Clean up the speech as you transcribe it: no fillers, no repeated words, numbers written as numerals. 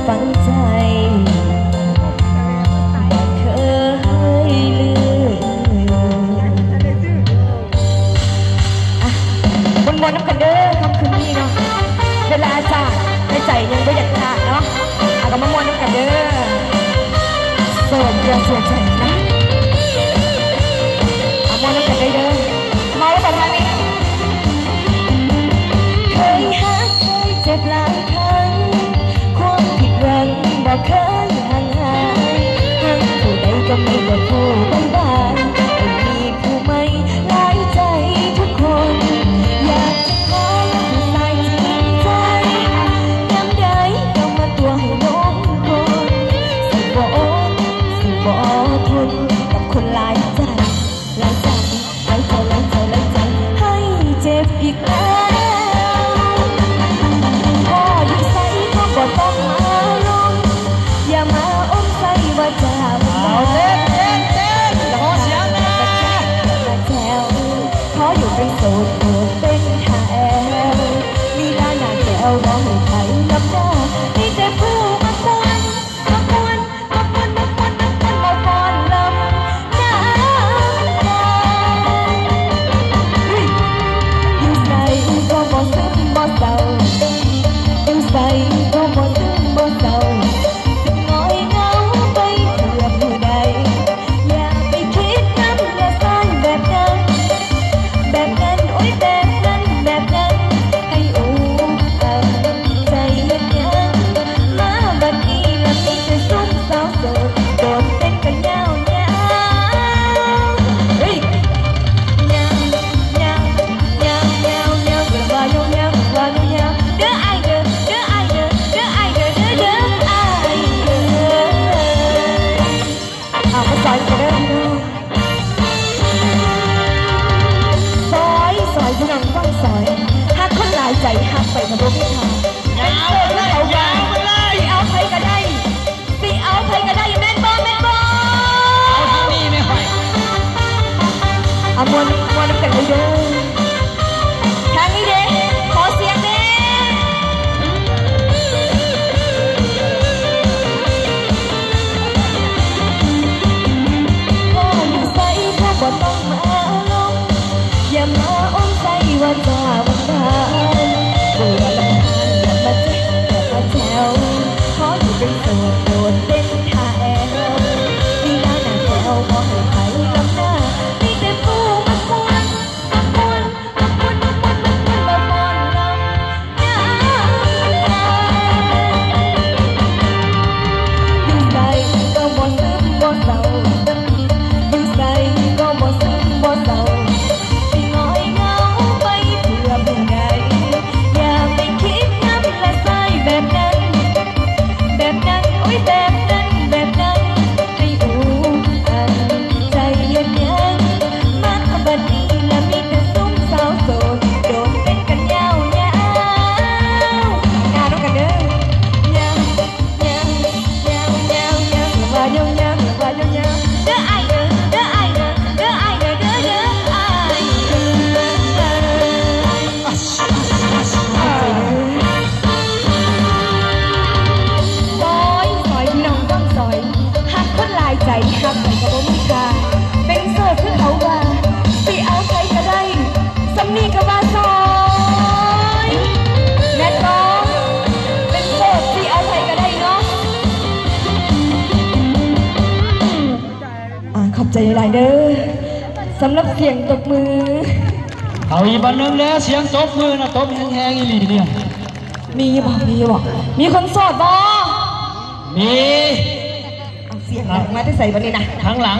ฝังใจเคยลืมบนน้ำกันเด้อคำคืนนี้เนาะเวลาจากในใจยังไม่อยากขาดเนาะก็มามวนน้ำกันเด้อโสดอย่าเสียใจนะมวนน้ำกันได้เด้อเมาแล้วบอกทางนี้เคยหักเคยเจ็บหลายครั้งความผิดหวังบอกเคยห่างหายทั้งผู้ใดก็มีแต่ผู้บางไม่มีผู้ไม่หลายใจทุกคนอยากจะขอผู้ใส่จริงใจย้ำได้ยอมมาตัวให้น้องคนสิบ่ทนกับคนหลายใจหลายใจให้เจ็บอีกแล้วพ่ออยู่ใส่ก็บ่ต้องมาลงอย่ามาอมใส่ว่าจะเอาเต้นขอเสียงนะมาแจวขออยู่เป็นโสดโดดเป็นแถวมีหน้าแก้วมองให้ใครนับหน้ามีแต่ผู้มาปอนมาปอนลำหน้าอยู่ใส่ก็บ่ซึมบ่เศร้าอยู่ใส่ก็บ่ซึมบ่เศร้าน้อยเงาไปเพื่อผู้ใดอย่าไปคิดน้ำอย่าสร้างแบบนั้นโอ๊ยแบบนั้นให้อู้ใจเย็นยังมาบัดนี้ละมีแต่ซุ่มสาวโสดโดดเต้นกันยาวเฮ้ยยาวเด้อไอเด้อเอามาซอยกันเด้อซอยพี่น้องต้องซอยหักคนหลายใจหักไปกับบ่มีทางเป็นโสดแล้วเขาว่าสิเอาใครก็ได้แม่นบ่เอาทางนี้ไม่ค่อยเอามวนน้ำกันเด้อทางนี้เด้ขอเสียงเด้พ่ออยู่ใส่พ่อบ่ต้องมาลงอย่ามาอ้อมใส่ว่าจะวันดานเบื่อลำคาญอย่ามาแจวขออยู่เป็นโสดโดดเต้นท่าแอลมีหน้าแก้วมองให้ใครลำหน้ามีแต่ผู้มาปอนลำหน้าอยู่ใส่ก็บ่ซึมบ่เศร้าอยู่ใส่ก็บ่ซึมบ่เศร้าสิน้อยเงาไปเพื่อผู้ใดอย่าไปคิดน้ำละใส่แบบนั้นโอ๊ยแบบนั้นให้อู้ใจเย็นยังมาบัดนี้ละมีแต่ซุ่มสาวโสดโดดเต้นกันยาวงานต้องกันเด้ว่าเด้อไอเด้อซอยพี่น้องต้องซอยหักคนหลายใจหักไปกับบ่มีค่าเป็นโสดคือเขาว่าสิเอาใครก็ได้สำนีก็ว่าซอยแม่น้องเป็นโสดสิเอาใครก็ได้เนาะขอบใจหลายเด้อสำหรับเสียงตบมือเอาอีกบันนึงแล้วเสียงตบมือนะตบแห้งๆอีหลีเนี่ยมีคนโสดบ่มีเอาเสียงมาได้ใส่บันนี้นะข้างหลัง